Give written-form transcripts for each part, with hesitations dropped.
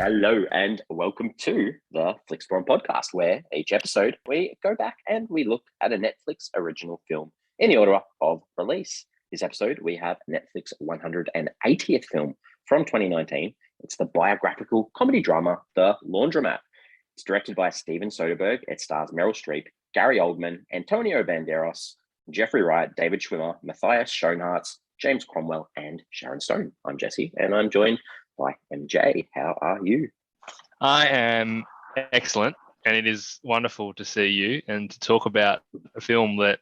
Hello and welcome to the Flix Forum podcast, where each episode we go back and we look at a Netflix original film in the order of release. This episode we have Netflix 180th film from 2019. It's the biographical comedy drama, The Laundromat. It's directed by Steven Soderbergh. It stars Meryl Streep, Gary Oldman, Antonio Banderas, Jeffrey Wright, David Schwimmer, Matthias Schoenaerts, James Cromwell, and Sharon Stone. I'm Jesse, and I'm joined by MJ. How are you? I am excellent, and it is wonderful to see you and to talk about a film that.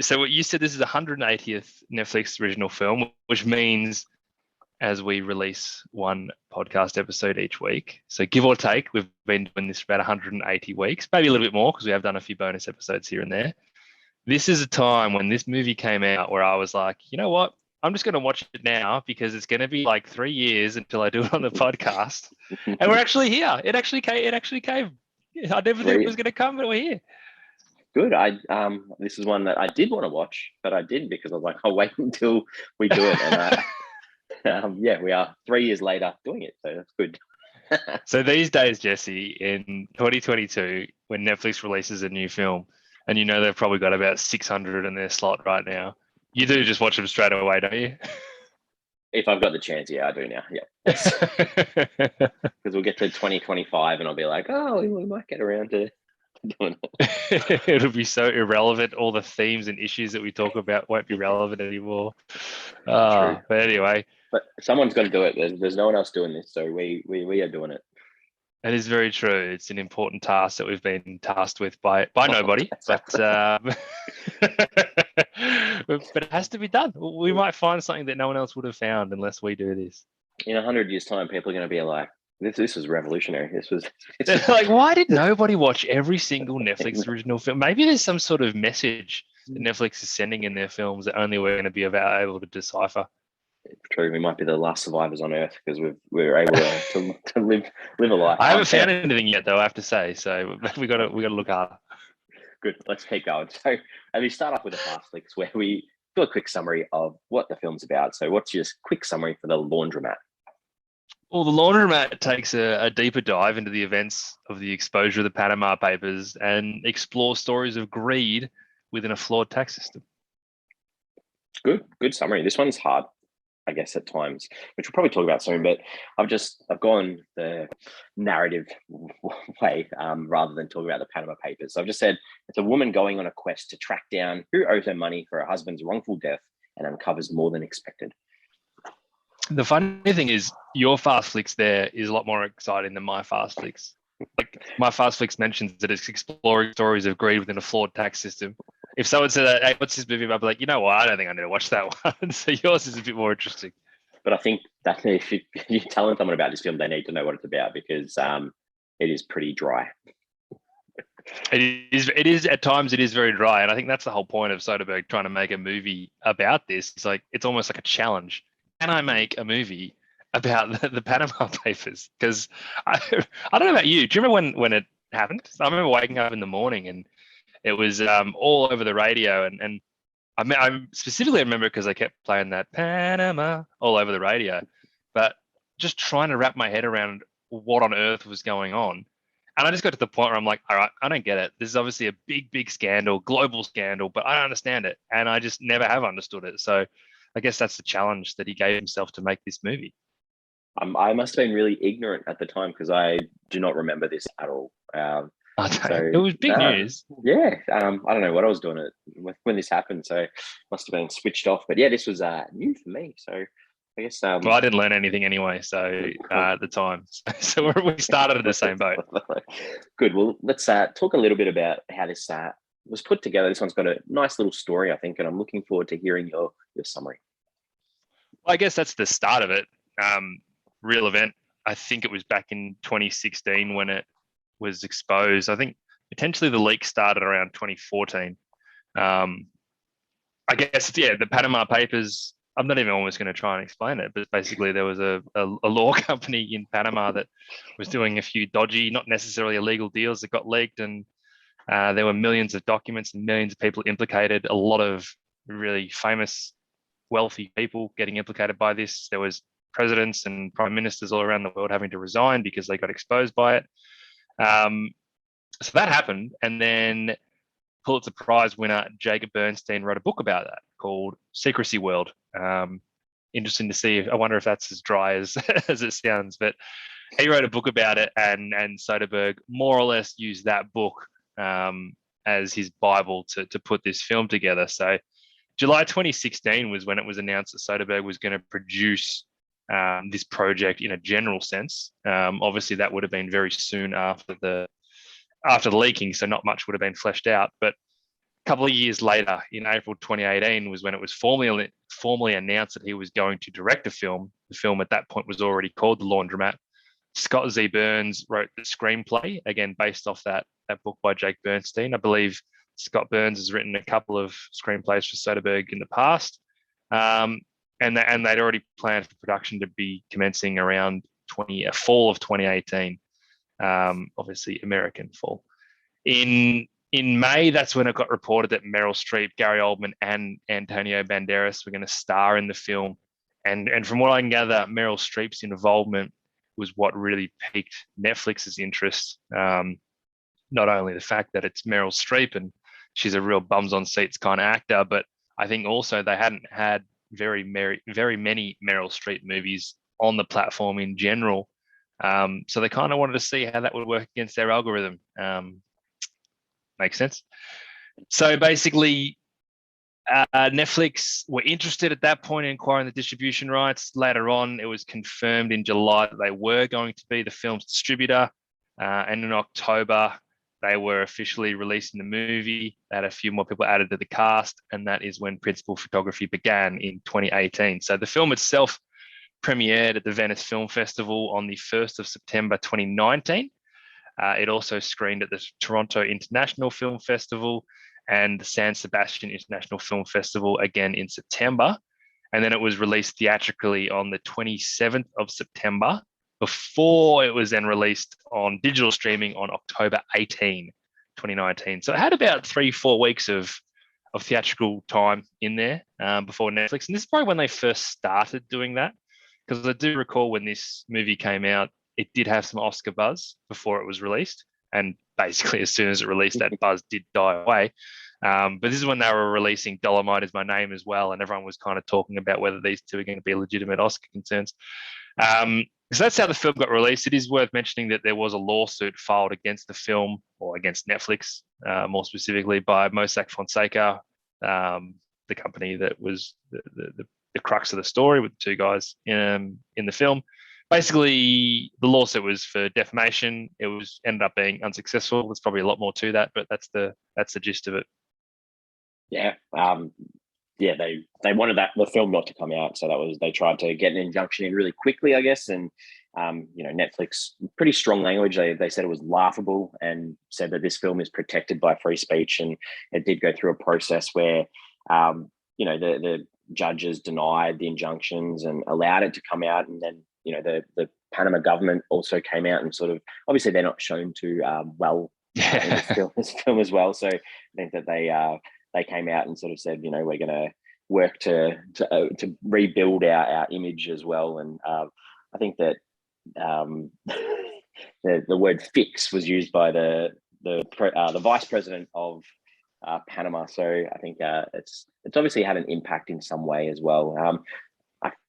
So, what you said, this is the 180th Netflix original film, which means as we release one podcast episode each week. So, give or take, we've been doing this for about 180 weeks, maybe a little bit more because we have done a few bonus episodes here and there. This is a time when this movie came out where I was like, you know what? I'm just going to watch it now because it's going to be like 3 years until I do it on the podcast. And we're actually here. It actually came. I never thought it was going to come, but we're here. Good. This is one that I did want to watch, but I didn't because I was like, I'll wait until we do it. And we are 3 years later doing it, so that's good. So these days, Jesse, in 2022, when Netflix releases a new film, and you know they've probably got about 600 in their slot right now, you do just watch them straight away, don't you? If I've got the chance, yeah, I do now. Yeah, because we'll get to 2025 and I'll be like, oh, we might get around to doing it. It'll be so irrelevant. All the themes and issues that we talk about won't be relevant anymore. But anyway. But someone's got to do it. There's no one else doing this, so we are doing it. That is very true. It's an important task that we've been tasked with by nobody, but it has to be done. We might find something that no one else would have found unless we do this. In 100 years' time, people are going to be like, "This was revolutionary. This was like, why did nobody watch every single Netflix original film?" Maybe there's some sort of message that Netflix is sending in their films that only we're going to be able to decipher. True, we might be the last survivors on Earth because we're able to live a life. I haven't found anything yet, though, I have to say. So we got to look harder. Good. Let's keep going. So, we start off with a fast flicks where we do a quick summary of what the film's about. So, what's your quick summary for The Laundromat? Well, The Laundromat takes a deeper dive into the events of the exposure of the Panama Papers and explores stories of greed within a flawed tax system. Good summary. This one's hard, I guess, at times, which we'll probably talk about soon, but I've gone the narrative way rather than talking about the Panama Papers. So I've just said it's a woman going on a quest to track down who owes her money for her husband's wrongful death and uncovers more than expected. The funny thing is your Fast Flicks there is a lot more exciting than my Fast Flicks. Like my Fast Flicks mentions that it's exploring stories of greed within a flawed tax system. If someone said, "Hey, what's this movie about?" I'd be like, you know what? I don't think I need to watch that one. So yours is a bit more interesting. But I think that if you're telling someone about this film, they need to know what it's about because it is pretty dry. It is at times it is very dry, and I think that's the whole point of Soderbergh trying to make a movie about this. It's like it's almost like a challenge. Can I make a movie about the Panama Papers? Because I don't know about you. Do you remember when it happened? I remember waking up in the morning and it was all over the radio, and I specifically remember because I kept playing that Panama all over the radio, but just trying to wrap my head around what on earth was going on. And I just got to the point where I'm like, all right, I don't get it. This is obviously a big scandal, global scandal, but I don't understand it. And I just never have understood it. So I guess that's the challenge that he gave himself to make this movie. I must have been really ignorant at the time because I do not remember this at all. So it was big news. Yeah, I don't know what I was doing when this happened, so must have been switched off. But yeah, this was new for me. So I guess. Well, I didn't learn anything anyway. So at the time, so we started in the same boat. Good. Well, let's talk a little bit about how this was put together. This one's got a nice little story, I think, and I'm looking forward to hearing your summary. Well, I guess that's the start of it. Real event. I think it was back in 2016 when it was exposed. I think potentially the leak started around 2014. I guess, the Panama Papers, I'm not even almost going to try and explain it, but basically there was a law company in Panama that was doing a few dodgy, not necessarily illegal deals that got leaked, and there were millions of documents and millions of people implicated, a lot of really famous, wealthy people getting implicated by this. There was presidents and prime ministers all around the world having to resign because they got exposed by it. So that happened, and then Pulitzer Prize winner Jacob Bernstein wrote a book about that called Secrecy World. Interesting to see. I wonder if that's as dry as as it sounds, but he wrote a book about it, and Soderbergh more or less used that book as his Bible to put this film together. So July 2016 was when it was announced that Soderbergh was going to produce this project in a general sense. Obviously, that would have been very soon after the leaking, so not much would have been fleshed out. But a couple of years later, in April 2018, was when it was formally announced that he was going to direct a film. The film at that point was already called The Laundromat. Scott Z. Burns wrote the screenplay, again based off that book by Jake Bernstein. I believe Scott Burns has written a couple of screenplays for Soderbergh in the past, and they'd already planned for production to be commencing around fall of 2018. Obviously American fall. In May, that's when it got reported that Meryl Streep, Gary Oldman, and Antonio Banderas were going to star in the film. And from what I can gather, Meryl Streep's involvement was what really piqued Netflix's interest. Not only the fact that it's Meryl Streep and she's a real bums on seats kind of actor, but I think also they hadn't had very many Meryl Streep movies on the platform in general. So they kind of wanted to see how that would work against their algorithm. Makes sense. So basically, Netflix were interested at that point in acquiring the distribution rights. Later on, it was confirmed in July that they were going to be the film's distributor. And in October, they were officially releasing the movie. They had a few more people added to the cast, and that is when principal photography began in 2018. So the film itself premiered at the Venice Film Festival on the 1st of September 2019. It also screened at the Toronto International Film Festival and the San Sebastian International Film Festival again in September. And then it was released theatrically on the 27th of September before it was then released on digital streaming on October 18, 2019. So it had about 3-4 weeks of theatrical time in there before Netflix. And this is probably when they first started doing that, because I do recall when this movie came out, it did have some Oscar buzz before it was released. And basically, as soon as it released, that buzz did die away. But this is when they were releasing Dolomite Is My Name as well. And everyone was kind of talking about whether these two are going to be legitimate Oscar concerns. So that's how the film got released. It is worth mentioning that there was a lawsuit filed against the film, or against Netflix, more specifically, by Mossack Fonseca, the company that was the crux of the story with the two guys in the film. Basically, the lawsuit was for defamation. It ended up being unsuccessful. There's probably a lot more to that, but that's the gist of it. Yeah. They wanted the film not to come out, so they tried to get an injunction in really quickly, I guess. And Netflix, pretty strong language. They said it was laughable and said that this film is protected by free speech, and it did go through a process where the judges denied the injunctions and allowed it to come out, and then the Panama government also came out and sort of, obviously they're not shown to in this film as well. So I think that they came out and sort of said, we're going to work to rebuild our image as well. And I think that the word fix was used by the vice president of Panama. So I think it's obviously had an impact in some way as well.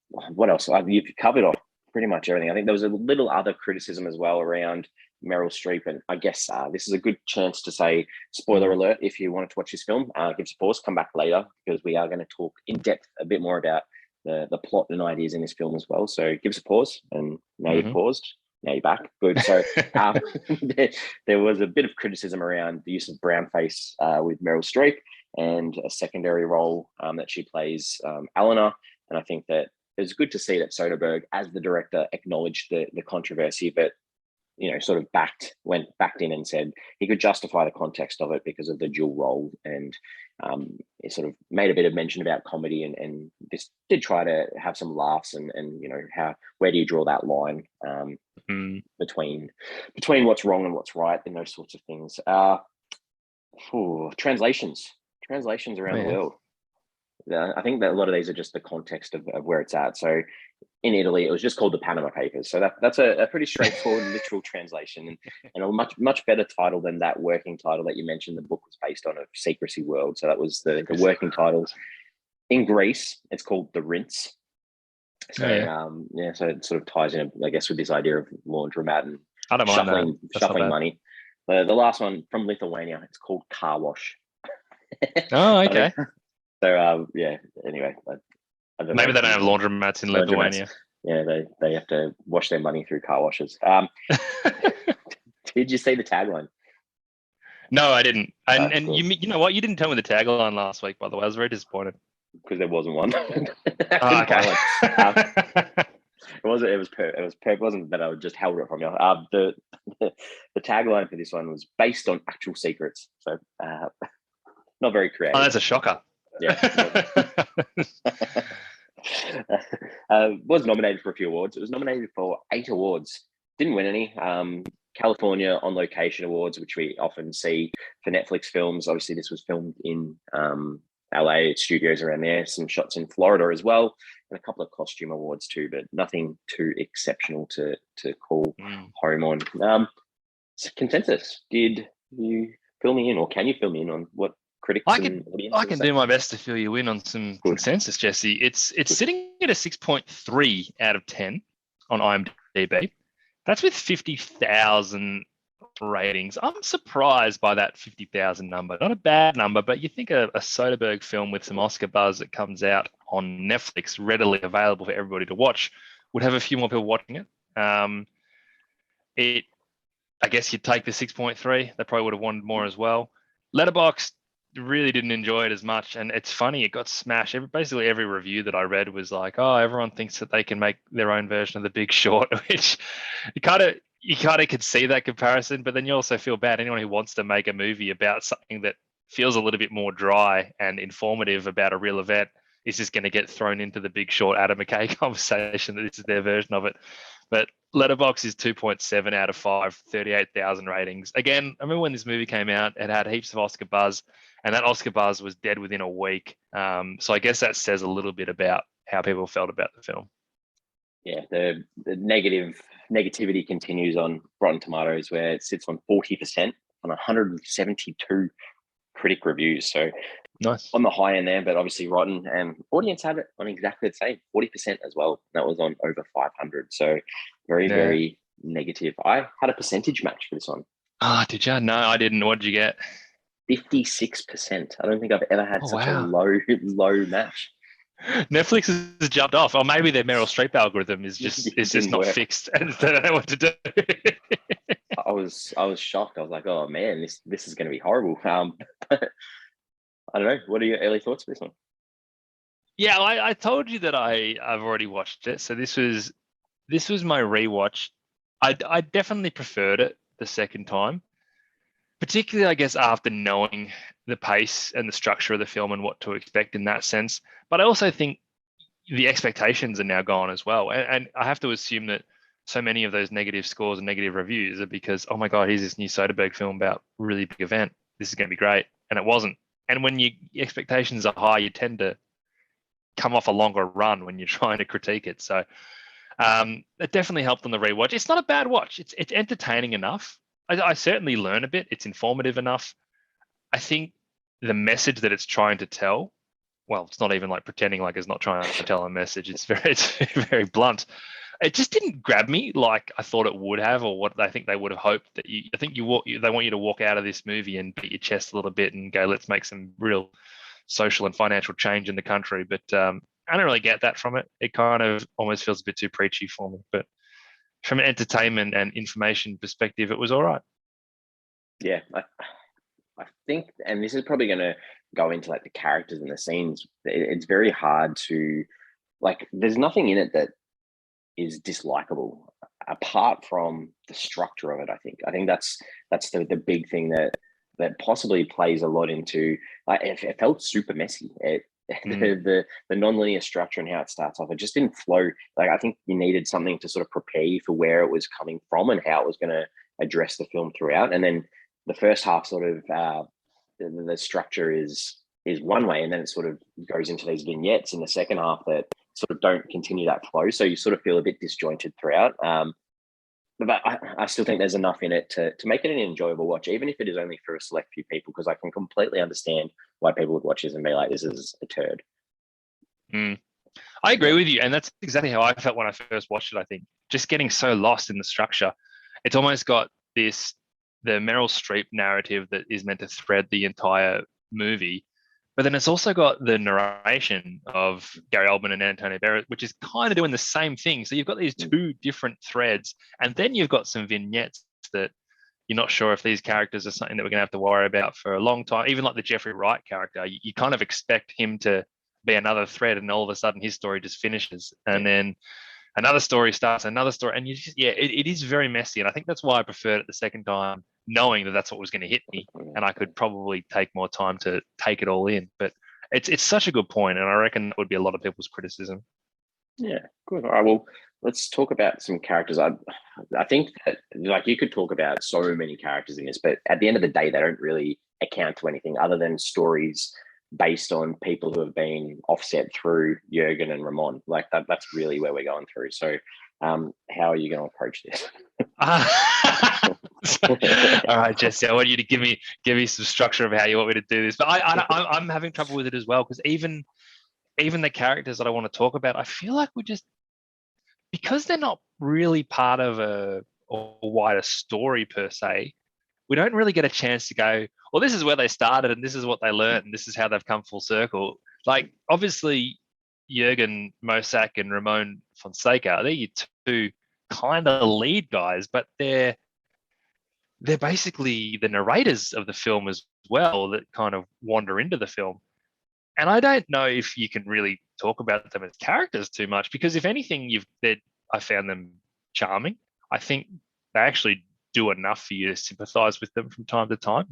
What else? You've covered off pretty much everything. I think there was a little other criticism as well around Meryl Streep, and I guess this is a good chance to say, spoiler alert, if you wanted to watch this film, give us a pause, come back later, because we are going to talk in depth a bit more about the plot and ideas in this film as well. So give us a pause, and now you've paused, now you're back. Good. So there was a bit of criticism around the use of brownface with Meryl Streep and a secondary role that she plays, Eleanor. And I think that it's good to see that Soderbergh, as the director, acknowledged the controversy, but sort of backed in and said he could justify the context of it because of the dual role, and it sort of made a bit of mention about comedy, and this did try to have some laughs, and where do you draw that line between what's wrong and what's right, and those sorts of things. Translations around the world. I think that a lot of these are just the context of where it's at. So in Italy, it was just called the Panama Papers. So that's a pretty straightforward literal translation, and a much better title than that working title that you mentioned the book was based on, of Secrecy World. So that was the working title. In Greece, it's called The Rinse. So so it sort of ties in, I guess, with this idea of laundromat and I don't mind shuffling money. The last one from Lithuania, it's called Car Wash. Oh, okay. So anyway, I don't Maybe know. they don't have laundromats in Lithuania. Yeah, they have to wash their money through car washes. Did you see the tagline? No, I didn't. And cool. you know what? You didn't tell me the tagline last week, by the way. I was very disappointed. Because there wasn't one. Okay. It wasn't that I just held it from you. The tagline for this one was based on actual secrets. So not very creative. Oh, that's a shocker. Yeah. Was nominated for a few awards. It was nominated for 8 awards. Didn't win any. California On Location Awards, which we often see for Netflix films. Obviously, this was filmed in LA studios around there. Some shots in Florida as well, and a couple of costume awards too, but nothing too exceptional to call home on. So consensus. Did you fill me in, or can you fill me in on what critics and audience? I can do my best to fill you in on some consensus, Jesse. It's sitting at a 6.3 out of 10 on IMDb. That's with 50,000 ratings. I'm surprised by that 50,000 number. Not a bad number, but you think a Soderbergh film with some Oscar buzz that comes out on Netflix, readily available for everybody to watch, would have a few more people watching it. I guess you'd take the 6.3. They probably would have wanted more as well. Letterboxd really didn't enjoy it as much, and it's funny, it got smashed. Basically every review that I read was like, oh, everyone thinks that they can make their own version of The Big Short, which you kind of could see that comparison, but then you also feel bad. Anyone who wants to make a movie about something that feels a little bit more dry and informative about a real event is just going to get thrown into The Big Short Adam McKay conversation that this is their version of it. But Letterboxd is 2.7 out of 5, 38,000 ratings. Again, I remember when this movie came out, it had heaps of Oscar buzz, and that Oscar buzz was dead within a week. So I guess that says a little bit about how people felt about the film. Yeah, the negativity continues on Rotten Tomatoes, where it sits on 40% on 172 critic reviews. So nice on the high end there, but obviously Rotten and audience had it on exactly the same, 40% as well. That was on over 500. So very negative. I had a percentage match for this one. Oh, did you? No, I didn't. What did you get? 56%. I don't think I've ever had such a low match. Netflix has jumped off, or maybe their Meryl Streep algorithm is just not fixed, and they don't know what to do. I was shocked. I was like, oh man, this is going to be horrible. I don't know. What are your early thoughts for this one? Yeah, I told you that I've already watched it, so this was my rewatch. I definitely preferred it the second time, particularly I guess after knowing the pace and the structure of the film and what to expect in that sense. But I also think the expectations are now gone as well, and I have to assume that so many of those negative scores and negative reviews are because, oh my God, here's this new Soderbergh film about a really big event. This is going to be great, and it wasn't. And when your expectations are high, you tend to come off a longer run when you're trying to critique it. So it definitely helped on the rewatch. It's not a bad watch. It's entertaining enough. I certainly learn a bit. It's informative enough. I think the message that it's trying to tell, well, it's not even like pretending like it's not trying to tell a message. It's very blunt. It just didn't grab me like I thought it would have, or what I think they would have hoped that I think they want you to walk out of this movie and beat your chest a little bit and go, let's make some real social and financial change in the country. But I don't really get that from it. It kind of almost feels a bit too preachy for me. But from an entertainment and information perspective, it was all right. Yeah, I think, and this is probably going to go into like the characters and the scenes. It's very hard to, like, there's nothing in it that is dislikable apart from the structure of it. I think that's the big thing that possibly plays a lot into, it felt super messy. The non-linear structure and how it starts off, it just didn't flow. Like, I think you needed something to sort of prepare you for where it was coming from and how it was going to address the film throughout. And then the first half sort of the structure is is one way, and then it sort of goes into these vignettes in the second half that sort of don't continue that flow. So you sort of feel a bit disjointed throughout. But I still think there's enough in it to make it an enjoyable watch, even if it is only for a select few people, because I can completely understand why people would watch this and be like, this is a turd. I agree with you. And that's exactly how I felt when I first watched it, I think. Just getting so lost in the structure. It's almost got the Meryl Streep narrative that is meant to thread the entire movie. But then it's also got the narration of Gary Oldman and Antonio Banderas, which is kind of doing the same thing. So you've got these two different threads, and then you've got some vignettes that you're not sure if these characters are something that we're going to have to worry about for a long time. Even like the Jeffrey Wright character, you kind of expect him to be another thread, and all of a sudden his story just finishes, and then another story starts, another story, and you just, it is very messy. And I think that's why I preferred it the second time, knowing that that's what was going to hit me, and I could probably take more time to take it all in. But it's such a good point, and I reckon that would be a lot of people's criticism. Yeah, good. All right, well, let's talk about some characters. I think that, like, you could talk about so many characters in this, but at the end of the day, they don't really account to anything other than stories based on people who have been offset through Jurgen and Ramon. Like that's really where we're going through. So how are you going to approach this? All right, Jesse, I want you to give me some structure of how you want me to do this. But I'm having trouble with it as well, because even the characters that I want to talk about, I feel like because they're not really part of a wider story per se, we don't really get a chance to go, well, this is where they started and this is what they learned and this is how they've come full circle. Like, obviously, Jurgen Mosak and Ramon Fonseca, they're your two kind of lead guys, but they're basically the narrators of the film as well, that kind of wander into the film. And I don't know if you can really talk about them as characters too much, because if anything, I found them charming. I think they actually do enough for you to sympathize with them from time to time.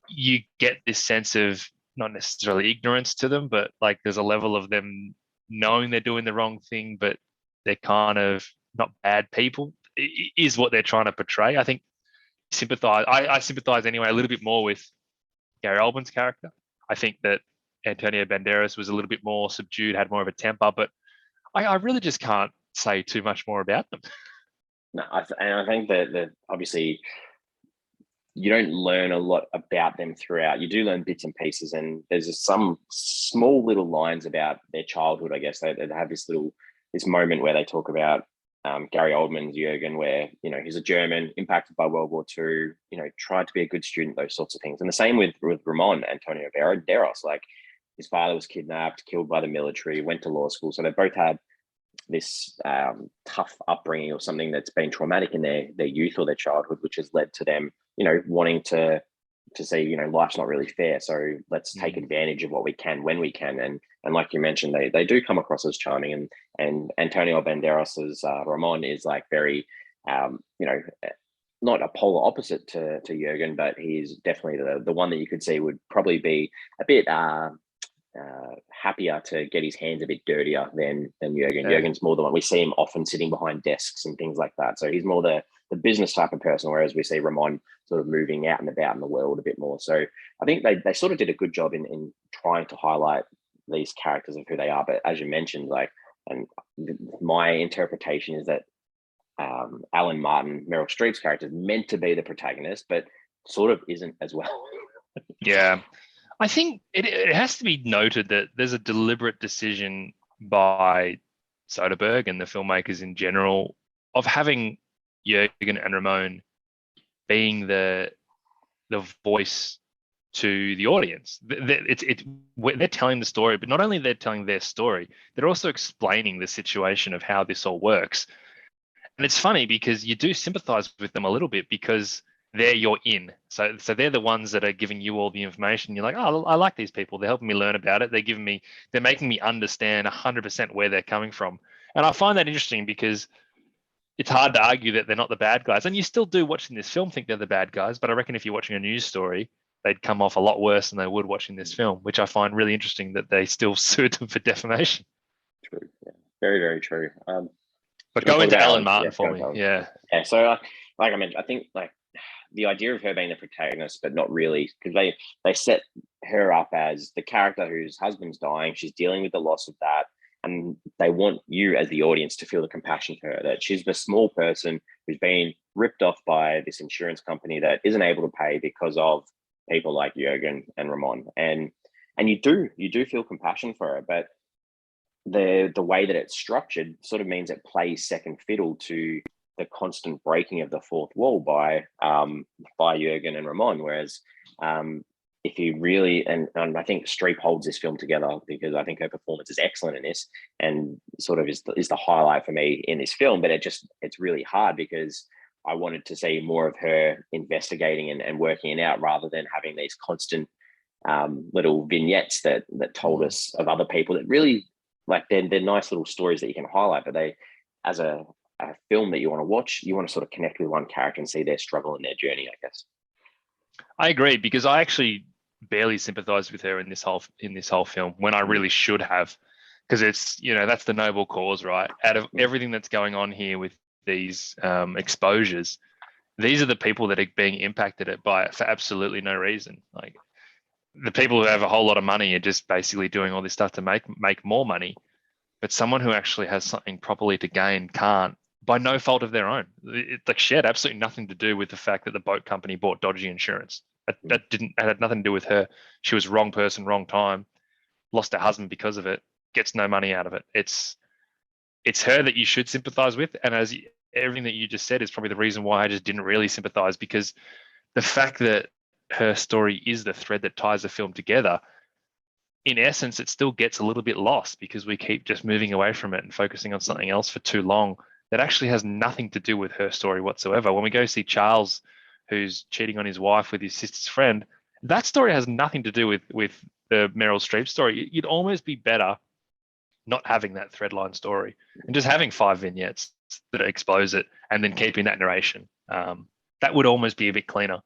You get this sense of not necessarily ignorance to them, but like there's a level of them knowing they're doing the wrong thing, but they're kind of not bad people, is what they're trying to portray. I think I sympathize anyway a little bit more with Gary Oldman's character. I think that Antonio Banderas was a little bit more subdued, had more of a temper, but I really just can't say too much more about them. No, and I think that obviously you don't learn a lot about them throughout. You do learn bits and pieces, and there's some small little lines about their childhood. I guess they have this moment where they talk about Gary Oldman's Jurgen, where he's a German impacted by World War II. Tried to be a good student, those sorts of things. And the same with Ramon, Antonio Banderas. Like, his father was kidnapped, killed by the military, went to law school. So they both had this tough upbringing or something that's been traumatic in their youth or their childhood, which has led to them, wanting to say, life's not really fair. So let's take advantage of what we can when we can. And like you mentioned, they do come across as charming. And Antonio Banderas's Ramon is like very, not a polar opposite to Jurgen, but he's definitely the one that you could see would probably be a bit happier to get his hands a bit dirtier than Jurgen. Yeah. Jurgen's more the one we see him often sitting behind desks and things like that. So he's more the business type of person, whereas we see Ramon sort of moving out and about in the world a bit more. So I think they sort of did a good job in trying to highlight these characters of who they are. But as you mentioned, and my interpretation is that Alan Martin, Meryl Streep's character, is meant to be the protagonist, but sort of isn't as well. Yeah. I think it has to be noted that there's a deliberate decision by Soderbergh and the filmmakers in general of having Jurgen and Ramon being the voice to the audience. They're telling the story, but not only they're telling their story, they're also explaining the situation of how this all works. And it's funny because you do sympathize with them a little bit, because they're your in. So they're the ones that are giving you all the information. You're like, oh, I like these people. They're helping me learn about it. They're making me understand 100% where they're coming from. And I find that interesting because it's hard to argue that they're not the bad guys. And you still do, watching this film, think they're the bad guys. But I reckon if you're watching a news story, they'd come off a lot worse than they would watching this film, which I find really interesting that they still sued them for defamation. True. Yeah. Very, very true. But go into Alan Martin for me. Yeah. Yeah. So like I mentioned, I think the idea of her being the protagonist, but not really, because they set her up as the character whose husband's dying. She's dealing with the loss of that, and they want you as the audience to feel the compassion for her, that she's the small person who's been ripped off by this insurance company that isn't able to pay because of people like Jürgen and Ramon. And you do feel compassion for her, but the way that it's structured sort of means it plays second fiddle to the constant breaking of the fourth wall by Jürgen and Ramon. Whereas if you really, and I think Streep holds this film together, because I think her performance is excellent in this, and sort of is the highlight for me in this film. But it's really hard, because I wanted to see more of her investigating and working it out, rather than having these constant little vignettes that told us of other people that really, like, they're nice little stories that you can highlight, but they, as a film that you want to watch, you want to sort of connect with one character and see their struggle and their journey, I guess. I agree, because I actually barely sympathized with her in this whole film, when I really should have, because it's, that's the noble cause, right? Out of everything that's going on here with these exposures, these are the people that are being impacted by it for absolutely no reason. Like, the people who have a whole lot of money are just basically doing all this stuff to make more money, but someone who actually has something properly to gain can't, by no fault of their own. She had absolutely nothing to do with the fact that the boat company bought dodgy insurance. That had nothing to do with her. She was wrong person, wrong time, lost her husband because of it, gets no money out of it. It's her that you should sympathize with. And as everything that you just said is probably the reason why I just didn't really sympathize, because the fact that her story is the thread that ties the film together, in essence, it still gets a little bit lost, because we keep just moving away from it and focusing on something else for too long that actually has nothing to do with her story whatsoever. When we go see Charles, who's cheating on his wife with his sister's friend, that story has nothing to do with the Meryl Streep story. You'd almost be better not having that threadline story and just having 5 vignettes that expose it, and then keeping that narration. That would almost be a bit cleaner.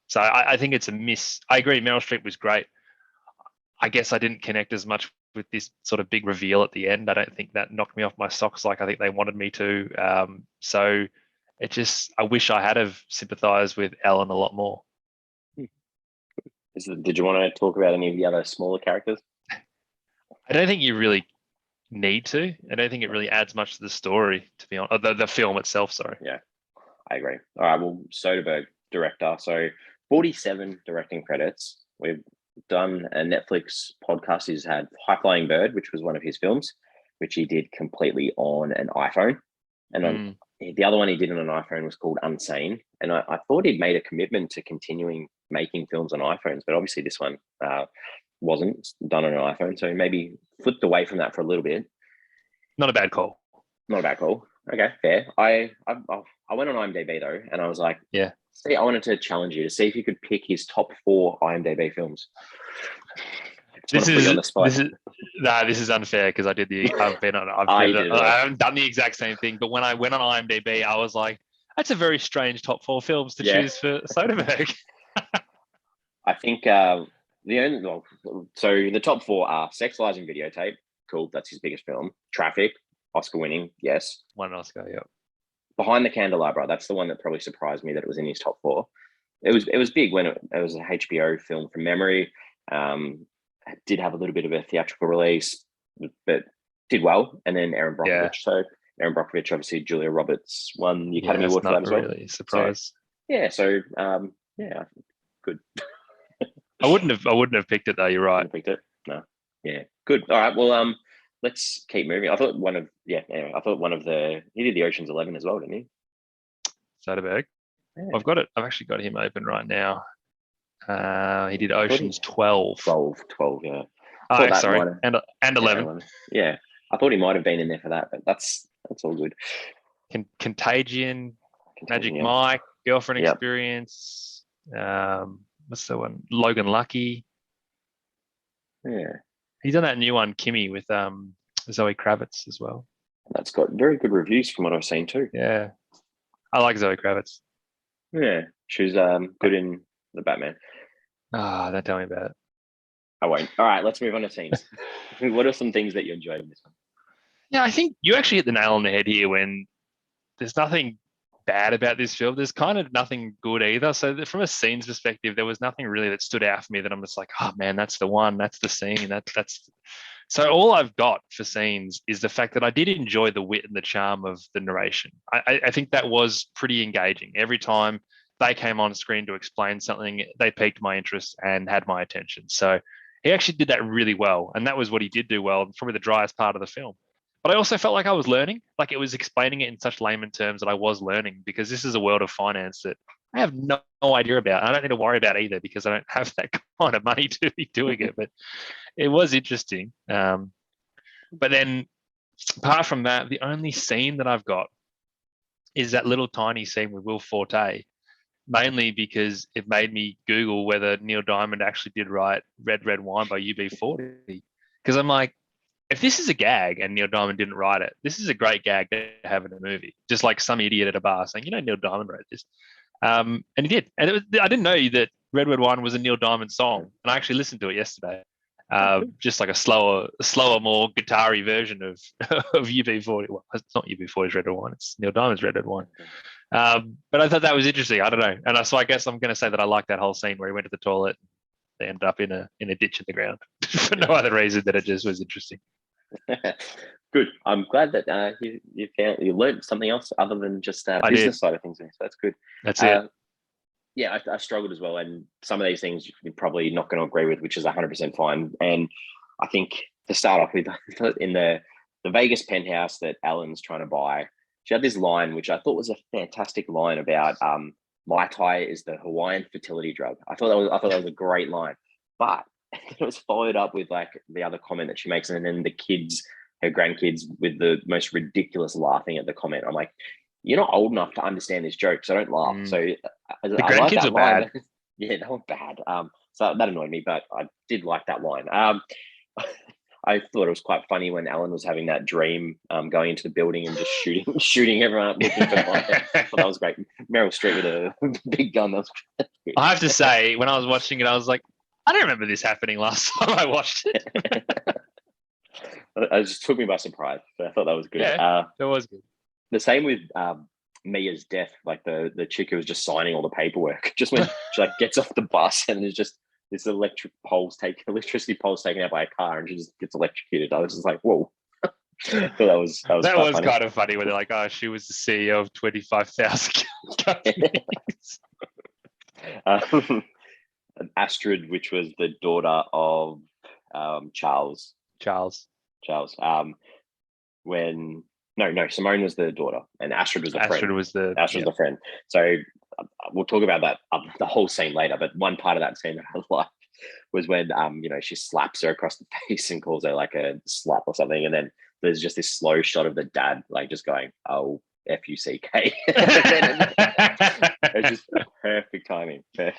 So I think it's a miss. I agree, Meryl Streep was great. I guess I didn't connect as much with this sort of big reveal at the end. I don't think that knocked me off my socks like I think they wanted me to. So it just, I wish I had have sympathized with Ellen a lot more. Did you want to talk about any of the other smaller characters? I don't think you really need to. I don't think it really adds much to the story, to be honest. The film itself, sorry. Yeah, I agree. All right, well, Soderbergh, director. So 47 directing credits. We've done a Netflix podcast. He's had High Flying Bird, which was one of his films, which he did completely on an iPhone. And the other one he did on an iPhone was called Unsane. And I thought he'd made a commitment to continuing making films on iPhones, but obviously this one wasn't done on an iPhone. So maybe flipped away from that for a little bit. Not a bad call. Not a bad call. Okay, fair. I went on IMDb though, and I was like, yeah. See, I wanted to challenge you to see if you could pick his top 4 IMDb films. This is unfair, because I haven't done the exact same thing. But when I went on IMDb, I was like, that's a very strange top 4 films to choose for Soderbergh. I think so the top 4 are Sex, Lies and Videotape. Cool, that's his biggest film. Traffic, Oscar winning, yes. Won an Oscar, yeah. Behind the Candelabra, that's the one that probably surprised me that it was in his top 4. It was big when it was an HBO film from memory. It did have a little bit of a theatrical release, but did well. And then Aaron Brockovich. Yeah. So Aaron Brockovich, obviously Julia Roberts won the Academy Award for that as well. Really surprised. So good. I wouldn't have picked it though. You're right. Picked it. No. Yeah. Good. All right. Well, let's keep moving. I thought one of the he did the Ocean's 11 as well, didn't he? Soderbergh. Yeah. I've got it. I've actually got him open right now. He did Ocean's 12. 12, yeah. Sorry. And 11. Yeah. I thought he might have been in there for that, but that's all good. Contagion, Magic Mike, Girlfriend Experience. What's the one? Logan Lucky. Yeah. He's done that new one, Kimmy, with Zoe Kravitz as well. That's got very good reviews from what I've seen too. Yeah. I like Zoe Kravitz. Yeah. She's good in The Batman. Don't tell me about it. I won't. All right, let's move on to scenes. What are some things that you enjoyed in this one? Yeah, I think you actually hit the nail on the head here when there's nothing bad about this film. There's kind of nothing good either. So from a scenes perspective, there was nothing really that stood out for me that I'm just like, oh man, that's the one, that's the scene, that's. So all I've got for scenes is the fact that I did enjoy the wit and the charm of the narration. I think that was pretty engaging. Every time they came on screen to explain something, they piqued my interest and had my attention. So he actually did that really well. And that was what he did do well, probably the driest part of the film. But I also felt like I was learning, like it was explaining it in such layman terms that I was learning, because this is a world of finance that I have no idea about. I don't need to worry about either because I don't have that kind of money to be doing it. But it was interesting. But then apart from that, the only scene that I've got is that little tiny scene with Will Forte, mainly because it made me Google whether Neil Diamond actually did write Red, Red Wine by UB40. Because I'm like, if this is a gag and Neil Diamond didn't write it, this is a great gag to have in a movie. Just like some idiot at a bar saying, Neil Diamond wrote this. And he did. And I didn't know that Red, Red Wine was a Neil Diamond song. And I actually listened to it yesterday. Just like a slower, more guitar-y version of UB40. Well, it's not UB40's Red Red Wine. It's Neil Diamond's Red Red Wine. But I thought that was interesting. I don't know. And so I guess I'm going to say that I like that whole scene where he went to the toilet. They ended up in a ditch in the ground for no other reason than it just was interesting. Good. I'm glad that you learned something else other than just business side of things. So that's good. That's it. Yeah, I struggled as well. And some of these things you're probably not going to agree with, which is 100% fine. And I think to start off with, in the Vegas penthouse that Ellen's trying to buy, she had this line, which I thought was a fantastic line about Mai Tai is the Hawaiian fertility drug. I thought that was a great line. But it was followed up with like the other comment that she makes, and then the kids, her grandkids, with the most ridiculous laughing at the comment. I'm like, you're not old enough to understand this joke, so don't laugh. So the grandkids are bad. Yeah, they were bad. So that annoyed me, but I did like that line. I thought it was quite funny when Alan was having that dream, going into the building and just shooting everyone up looking for fire. That was great. Meryl Streep with a big gun. That was great. I have to say, when I was watching it, I was like, I don't remember this happening last time I watched it. It just took me by surprise, but I thought that was good. Yeah, that was good. The same with Mia's death, like the chick who was just signing all the paperwork. Just when she like gets off the bus and there's just this electricity poles taken out by a car, and she just gets electrocuted. I was just like, whoa. So that was kind of funny when they're like, oh, she was the CEO of 25,000 companies. Astrid, which was the daughter of Charles. Simone was the daughter, and Astrid was the friend. Astrid was the friend. So we'll talk about that the whole scene later. But one part of that scene that I liked was when she slaps her across the face and calls her like a slut or something, and then there's just this slow shot of the dad like just going, "Oh, F-U-C-K." It's just perfect timing because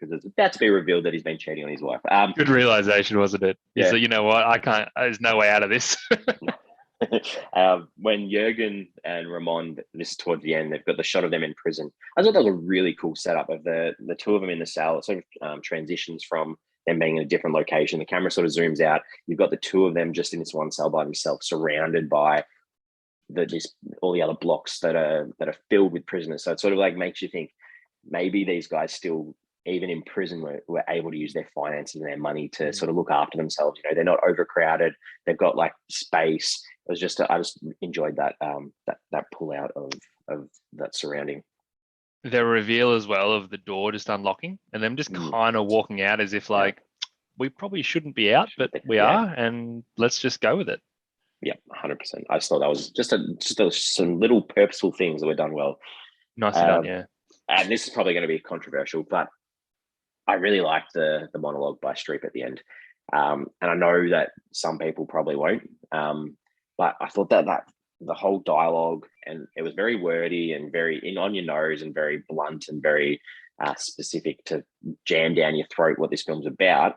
it's about to be revealed that he's been cheating on his wife. Good realization, wasn't it? Yeah. So you know what? I can't. There's no way out of this. When Jürgen and Ramon, this is towards the end, they've got the shot of them in prison. I thought that was a really cool setup of the two of them in the cell. It sort of transitions from them being in a different location. The camera sort of zooms out. You've got the two of them just in this one cell by themselves, surrounded by all the other blocks that are filled with prisoners. So it sort of like makes you think maybe these guys still, even in prison, were able to use their finances and their money to sort of look after themselves. They're not overcrowded. They've got like space. It was just I just enjoyed that pull out of that surrounding. The reveal as well of the door just unlocking and them just kind of walking out as if like we probably shouldn't be out, but we are, and let's just go with it. Yeah, 100%. I just thought that was just some little purposeful things that were done well. Nicely done, yeah. And this is probably going to be controversial, but I really liked the monologue by Streep at the end. And I know that some people probably won't, but I thought that the whole dialogue, and it was very wordy and very on your nose and very blunt and very specific to jam down your throat what this film's about.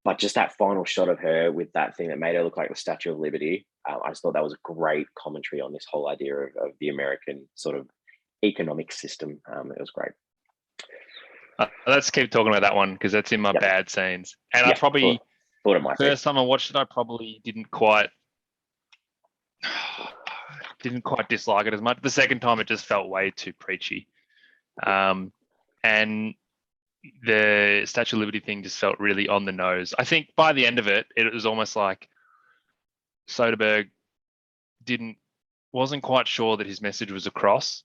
But just that final shot of her with that thing that made her look like the Statue of Liberty, I just thought that was a great commentary on this whole idea of the American sort of economic system. It was great. Let's keep talking about that one because that's in my bad scenes. And I probably thought it might first time I watched it, I probably didn't quite didn't quite dislike it as much. The second time, it just felt way too preachy. And the Statue of Liberty thing just felt really on the nose. I think by the end of it, it was almost like Soderbergh wasn't quite sure that his message was across,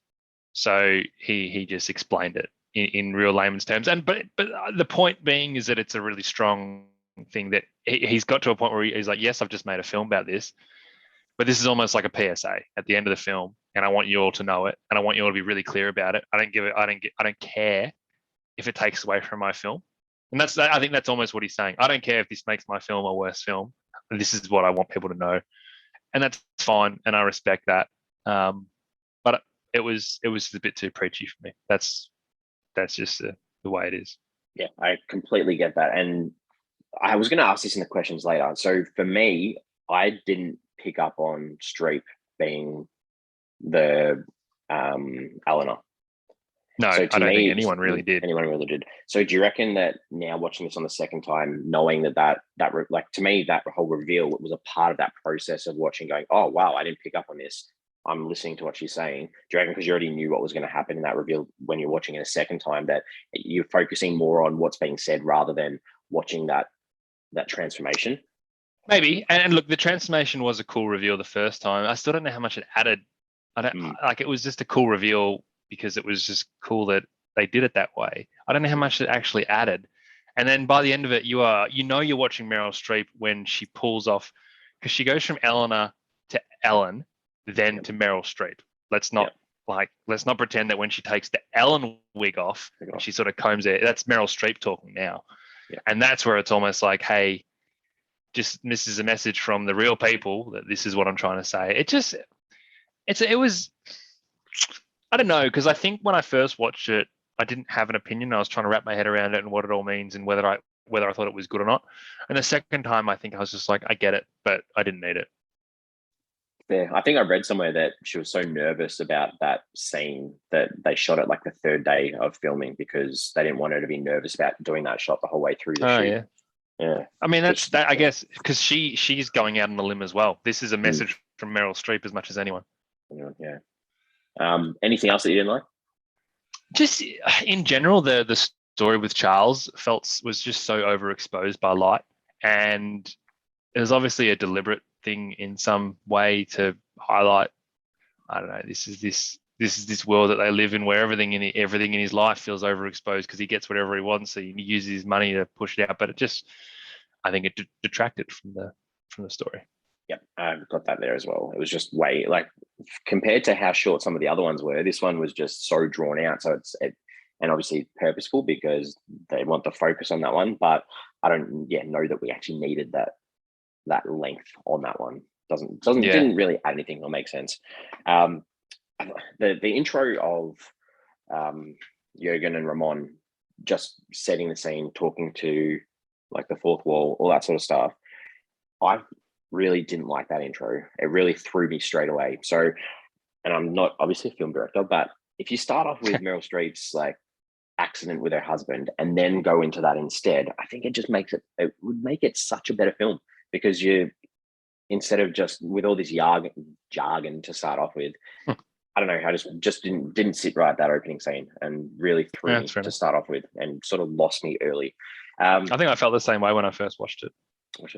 so he just explained it in real layman's terms. And but the point being is that it's a really strong thing that he's got to a point where he's like, yes, I've just made a film about this, but this is almost like a PSA at the end of the film, and I want you all to know it, and I want you all to be really clear about it. I don't care if it takes away from my film. And I think that's almost what he's saying. I don't care if this makes my film a worse film. This is what I want people to know. And that's fine, and I respect that. But it was a bit too preachy for me. That's just the way it is. Yeah, I completely get that. And I was going to ask this in the questions later. So for me, I didn't pick up on Streep being the Eleanor. No, so I don't think anyone really did. Anyone really did. So do you reckon that now watching this on the second time, knowing that like, to me, that whole reveal was a part of that process of watching, going, oh, wow, I didn't pick up on this. I'm listening to what she's saying. Do you reckon because you already knew what was going to happen in that reveal when you're watching it a second time, that you're focusing more on what's being said rather than watching that transformation? Maybe. And look, the transformation was a cool reveal the first time. I still don't know how much it added. Like, it was just a cool reveal because it was just cool that they did it that way. I don't know how much it actually added. And then by the end of it, you're watching Meryl Streep when she pulls off, because she goes from Eleanor to Ellen, then to Meryl Streep. Let's not pretend that when she takes the Ellen wig off, and she sort of combs it, that's Meryl Streep talking now. Yeah. And that's where it's almost like, hey, this is a message from the real people that this is what I'm trying to say. It was, I don't know, because I think when I first watched it, I didn't have an opinion. I was trying to wrap my head around it and what it all means and whether I thought it was good or not. And the second time, I think I was just like, I get it, but I didn't need it. Yeah, I think I read somewhere that she was so nervous about that scene that they shot it like the third day of filming because they didn't want her to be nervous about doing that shot the whole way through the shoot. Yeah. I mean, that's I guess, because she's going out on a limb as well. This is a message from Meryl Streep as much as anyone. Yeah. Anything else that you didn't like? Just in general, the story with Charles was just so overexposed by light, and it was obviously a deliberate thing in some way to highlight, I don't know, this is this world that they live in where everything in his life feels overexposed because he gets whatever he wants, so he uses his money to push it out. But I think it detracted from the story. Yeah, I've got that there as well. It was just way, like, compared to how short some of the other ones were, this one was just so drawn out. So and obviously purposeful because they want the focus on that one. But I don't know that we actually needed that length on that one. Didn't really add anything or make sense. The intro of Jürgen and Ramon just setting the scene, talking to like the fourth wall, all that sort of stuff. I really didn't like that intro. It really threw me straight away. So, and I'm not obviously a film director, but if you start off with Meryl Streep's like accident with her husband and then go into that instead, I think it would make it such a better film, because instead of just with all this jargon to start off with, I don't know, I just didn't sit right, that opening scene, and really threw me to start off with and sort of lost me early. I think I felt the same way when I first watched it.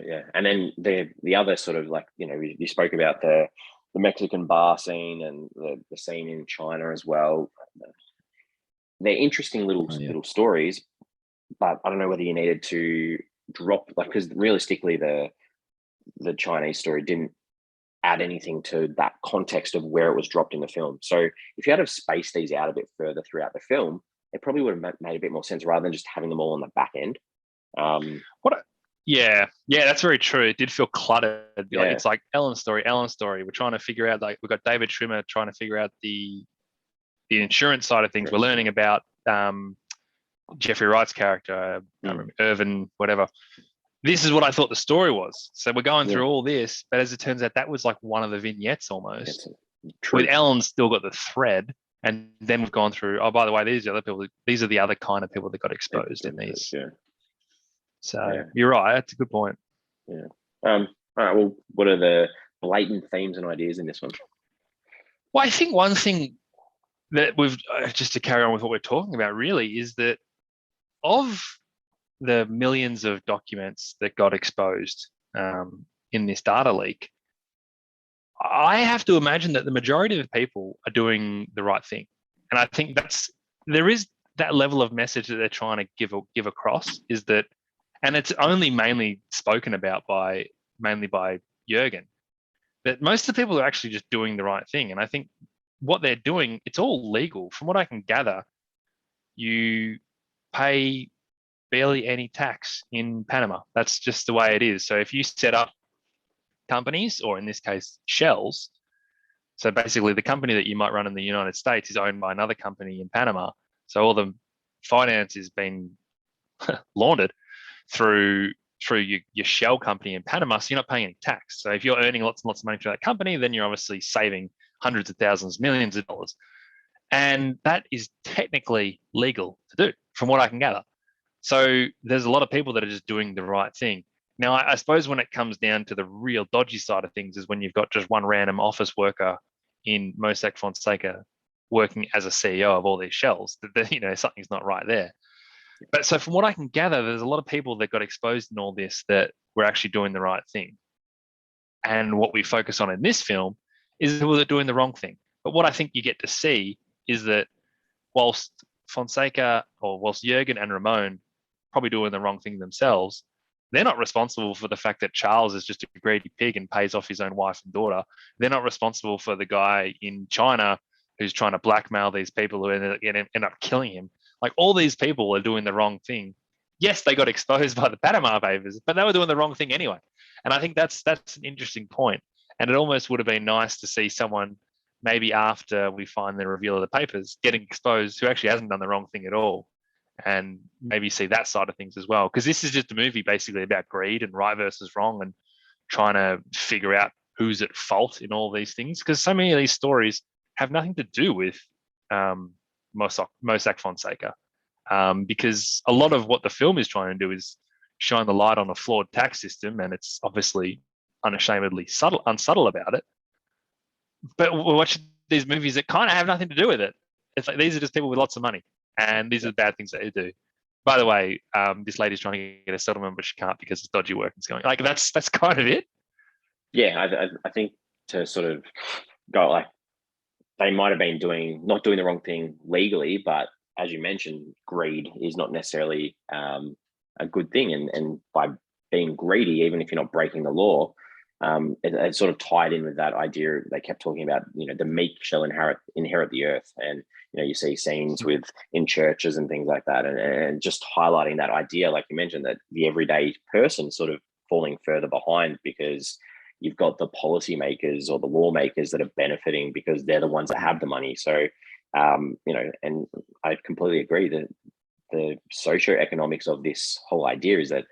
Yeah, and then the other sort of, like, you spoke about the Mexican bar scene and the scene in China as well. They're interesting little stories, but I don't know whether you needed to drop, like, because realistically the Chinese story didn't add anything to that context of where it was dropped in the film. So if you had to space these out a bit further throughout the film, it probably would have made a bit more sense rather than just having them all on the back end. Yeah, that's very true. It did feel cluttered. Yeah. It's like Ellen's story. We're trying to figure out, like, we've got David Schwimmer trying to figure out the insurance side of things. We're learning about Jeffrey Wright's character, Irvin, whatever. This is what I thought the story was. So we're going through all this, but as it turns out, that was like one of the vignettes almost. With Ellen still got the thread, and then we've gone through, oh, by the way, these are the other kind of people that got exposed in these. Yeah. So you're right. That's a good point. Yeah. All right. Well, what are the blatant themes and ideas in this one? Well, I think one thing that we've just to carry on with what we're talking about really is that of the millions of documents that got exposed in this data leak, I have to imagine that the majority of people are doing the right thing. And I think there is that level of message that they're trying to give across is that, and it's only mainly spoken about mainly by Jürgen, that most of the people are actually just doing the right thing. And I think what they're doing, it's all legal. From what I can gather, you pay barely any tax in Panama. That's just the way it is. So if you set up companies, or in this case, shells, so basically the company that you might run in the United States is owned by another company in Panama. So all the finance is being laundered through your shell company in Panama, so you're not paying any tax. So if you're earning lots and lots of money through that company, then you're obviously saving hundreds of thousands, millions of dollars. And that is technically legal to do, from what I can gather. So there's a lot of people that are just doing the right thing. Now, I suppose when it comes down to the real dodgy side of things is when you've got just one random office worker in Mossack Fonseca working as a CEO of all these shells, that something's not right there. But so from what I can gather, there's a lot of people that got exposed in all this that were actually doing the right thing. And what we focus on in this film is who are doing the wrong thing. But what I think you get to see is that whilst Jürgen and Ramon probably doing the wrong thing themselves, they're not responsible for the fact that Charles is just a greedy pig and pays off his own wife and daughter. They're not responsible for the guy in China who's trying to blackmail these people who end up killing him. Like, all these people are doing the wrong thing. Yes, they got exposed by the Panama Papers, but they were doing the wrong thing anyway. And I think that's an interesting point. And it almost would have been nice to see someone, maybe after we find the reveal of the papers, getting exposed who actually hasn't done the wrong thing at all, and maybe see that side of things as well. Because this is just a movie basically about greed and right versus wrong and trying to figure out who's at fault in all these things. Because so many of these stories have nothing to do with Mossack Fonseca. Because a lot of what the film is trying to do is shine the light on a flawed tax system, and it's obviously unashamedly unsubtle about it. But we're watching these movies that kind of have nothing to do with it. It's like these are just people with lots of money, and these are the bad things that they do. By the way, this lady's trying to get a settlement, but she can't because it's dodgy work and going. Like, that's kind of it. Yeah, I think to sort of go, like, they might have been not doing the wrong thing legally, but as you mentioned, greed is not necessarily a good thing. And by being greedy, even if you're not breaking the law, it sort of tied in with that idea. They kept talking about, the meek shall inherit the earth. And, you see scenes in churches and things like that. And just highlighting that idea, like you mentioned, that the everyday person sort of falling further behind because you've got the policymakers or the lawmakers that are benefiting because they're the ones that have the money. So, and I completely agree that the socioeconomics of this whole idea is that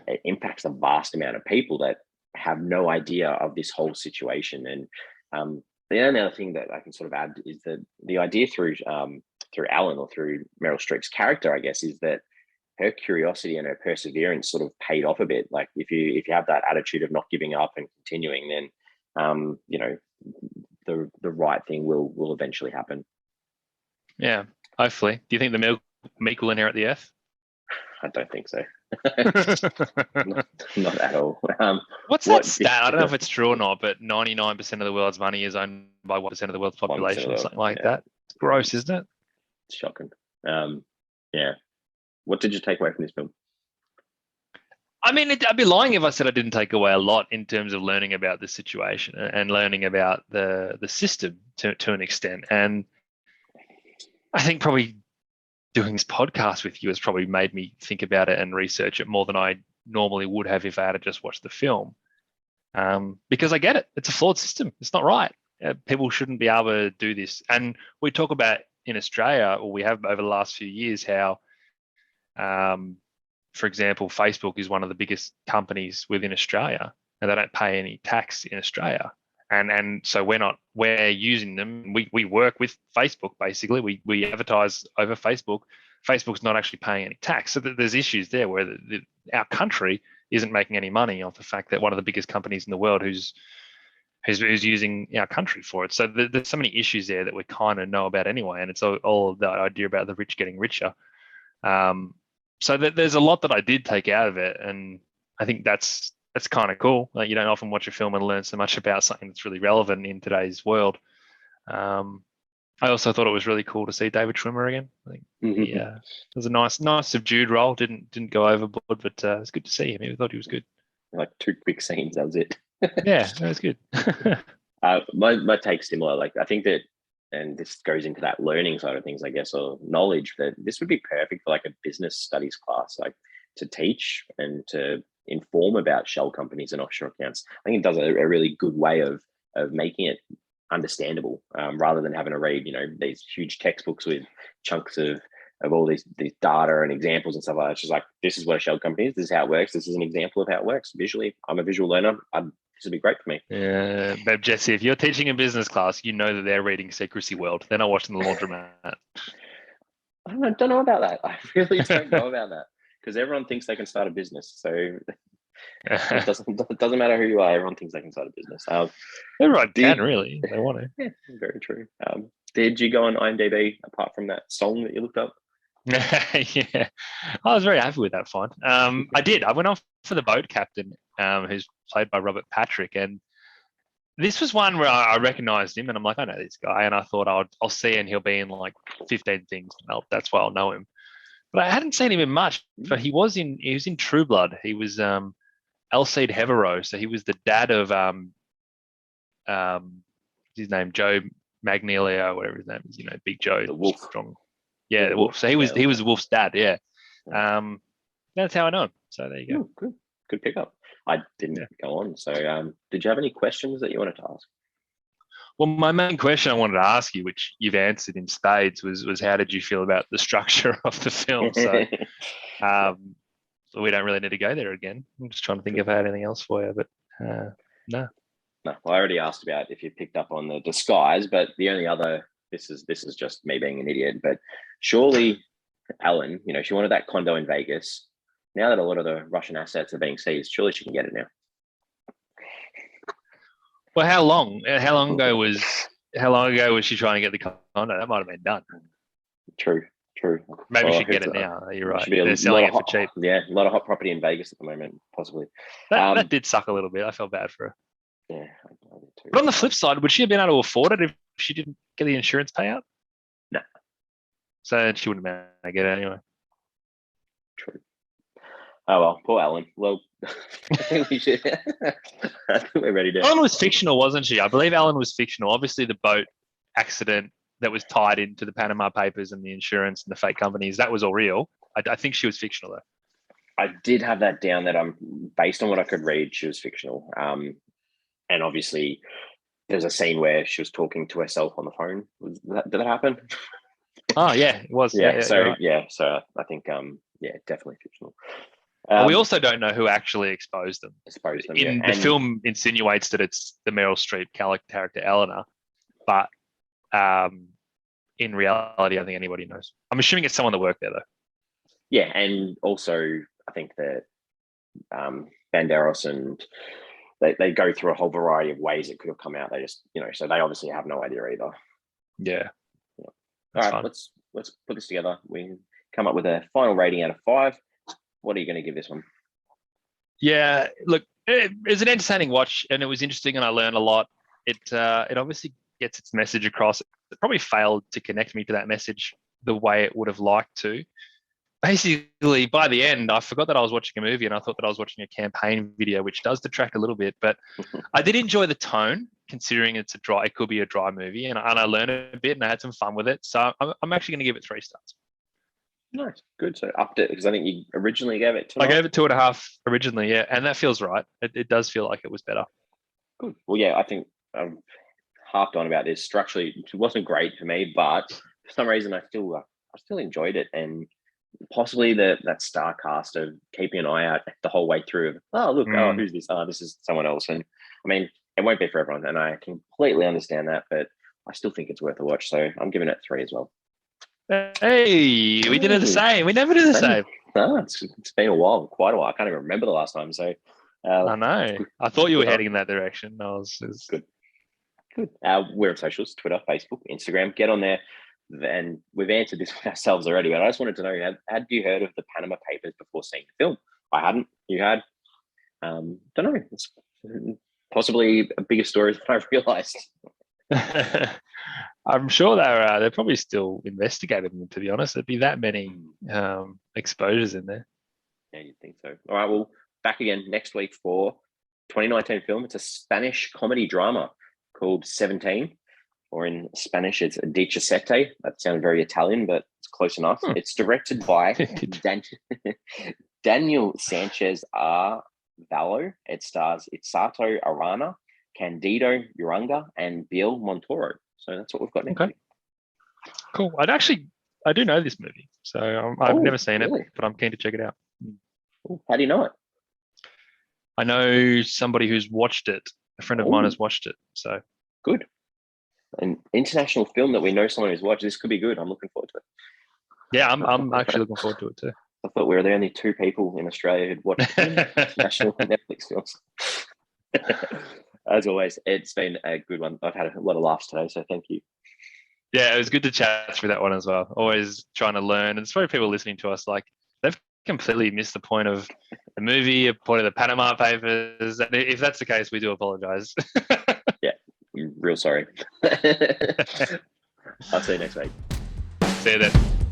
it impacts a vast amount of people that have no idea of this whole situation. And the only other thing that I can sort of add is that the idea through Alan, or through Meryl Streep's character, I guess, is that her curiosity and her perseverance sort of paid off a bit. Like, if you have that attitude of not giving up and continuing, then the right thing will eventually happen. Yeah, hopefully. Do you think the meek will inherit the earth? I don't think so. not at all. What's that stat? I don't know if it's true or not, but 99% of the world's money is owned by 1% of the world's population, or something like that. It's gross, isn't it? It's shocking. Yeah. What did you take away from this film? I mean, I'd be lying if I said I didn't take away a lot in terms of learning about the situation and learning about the system to an extent. And I think probably doing this podcast with you has probably made me think about it and research it more than I normally would have if I had just watched the film. Because I get it. It's a flawed system. It's not right. People shouldn't be able to do this. And we talk about in Australia, or we have over the last few years, how, for example, Facebook is one of the biggest companies within Australia, and they don't pay any tax in Australia. And so we're using them. We work with Facebook, basically. We advertise over Facebook. Facebook's not actually paying any tax. So there's issues there where our country isn't making any money off the fact that one of the biggest companies in the world, who's who's using our country for it. So there's so many issues there that we kind of know about anyway, and it's all of that idea about the rich getting richer. So there's a lot that I did take out of it, and I think that's kind of cool. Like, you don't often watch a film and learn so much about something that's really relevant in today's world. I also thought it was really cool to see David Schwimmer again. I think it was a nice subdued role. Didn't go overboard, but it was good to see him. I thought he was good. Like 2 quick scenes, that was it. Yeah, that was good. My take's similar. Like, I think that, and this goes into that learning side of things, I guess, or knowledge, that this would be perfect for like a business studies class, like to teach and to inform about shell companies and offshore accounts. I think it does a really good way of making it understandable, rather than having to read, these huge textbooks with chunks of all these data and examples and stuff like that. It's just like, this is what a shell company is. This is how it works. This is an example of how it works visually. I'm a visual learner. This would be great for me. Yeah, but Jesse, if you're teaching a business class, you know that they're reading Secrecy World. They're not watching the Laundromat. I don't know about that. I really don't know about that, because everyone thinks they can start a business. So it doesn't matter who you are. Everyone thinks they can start a business. Everyone can, really. They want to. Yeah, very true. Did you go on IMDb apart from that song that you looked up? Yeah, I was very happy with that find. I did. I went off for the boat captain, who's played by Robert Patrick, and this was one where I recognized him, and I'm like, I know this guy, and I thought I'll see, and he'll be in like 15 things. Well, that's why I'll know him. But I hadn't seen him in much. But he was in True Blood. He was Alcide Hevereau, so he was the dad of his name, Joe Magnelia, whatever his name is. Big Joe, the Wolf. Strong. Yeah, the Wolf. So he was Wolf's dad. Yeah. That's how I know him. So there you go. Good pickup. I didn't go on. So did you have any questions that you wanted to ask? Well, my main question I wanted to ask you, which you've answered in spades, was how did you feel about the structure of the film? So so we don't really need to go there again. I'm just trying to think if I had anything else for you, but no. No, I already asked about if you picked up on the disguise, but the only other, this is just me being an idiot, but surely Ellen, she wanted that condo in Vegas. Now that a lot of the Russian assets are being seized, surely she can get it now. Well, how long ago was she trying to get the condo? That might have been done. True. Maybe she can get it now. You're right. They're selling it for cheap. Yeah, a lot of hot property in Vegas at the moment, possibly. That did suck a little bit. I felt bad for her. Yeah, I did too. But on the flip side, would she have been able to afford it if she didn't get the insurance payout? No. So she wouldn't have been able to get it anyway. True. Oh well, poor Ellen. Well, I think we're ready to. Ellen was fictional, wasn't she? I believe Ellen was fictional. Obviously, the boat accident that was tied into the Panama Papers and the insurance and the fake companies, that was all real. I think she was fictional, though. I did have that down that based on what I could read, she was fictional. And obviously, there's a scene where she was talking to herself on the phone. Did that happen? Oh yeah, it was. Yeah. Right. So I think definitely fictional. We also don't know who actually exposed them. The film insinuates that it's the Meryl Streep character Eleanor, but in reality, I don't think anybody knows. I'm assuming it's someone that worked there, though. Yeah, and also I think that Banderas and they go through a whole variety of ways it could have come out. They just, so they obviously have no idea either. Yeah. All right, fun. Let's put this together. We can come up with a final rating out of 5. What are you going to give this one? Yeah, look, it was an entertaining watch, and it was interesting, and I learned a lot. It obviously gets its message across. It probably failed to connect me to that message the way it would have liked to. Basically, by the end, I forgot that I was watching a movie, and I thought that I was watching a campaign video, which does detract a little bit. But I did enjoy the tone, considering it could be a dry movie, and I learned a bit, and I had some fun with it. So I'm actually going to give it 3 stars. Nice, good. So upped it, because I think you originally gave it 2.5. I gave it 2.5 originally, yeah, and that feels right. It does feel like it was better. Good. Well, yeah, I think I've harped on about this. Structurally, it wasn't great for me, but for some reason, I still enjoyed it, and possibly that star cast of keeping an eye out the whole way through. Who's this? This is someone else. And I mean, it won't be for everyone, and I completely understand that, but I still think it's worth a watch. So I'm giving it 3 as well. Hey, we did it the same. We never do the same. No, it's been a while, quite a while. I can't even remember the last time. So I know. I thought you were heading in that direction. It's good. Good. We're on socials, Twitter, Facebook, Instagram. Get on there. And we've answered this ourselves already, but I just wanted to know, had you heard of the Panama Papers before seeing the film? I hadn't. You had? Don't know. It's possibly a bigger story than I realised. I'm sure they're probably still investigating them, to be honest. There'd be that many exposures in there. Yeah, you'd think so. All right, well, back again next week for 2019 film. It's a Spanish comedy drama called 17, or in Spanish, it's Diciassette. That sounded very Italian, but it's close enough. It's directed by Daniel Sanchez Arvalo. It stars Itzato Arana, Candido Uranga, and Biel Montoro. So that's what we've got next week. Cool. I do know this movie, so I've never seen it, but I'm keen to check it out. How do you know it? I know somebody who's watched it. A friend of mine has watched it. So good. An international film that we know someone who's watched. This could be good. I'm looking forward to it. Yeah, I'm actually looking forward to it too. I thought we were the only two people in Australia who'd watched international Netflix films. As always, it's been a good one. I've had a lot of laughs today, so thank you. Yeah, it was good to chat through that one as well. Always trying to learn. And it's probably people listening to us, like, they've completely missed the point of the movie, a point of the Panama Papers. And if that's the case, we do apologize. Yeah, I'm real sorry. I'll see you next week. See you then.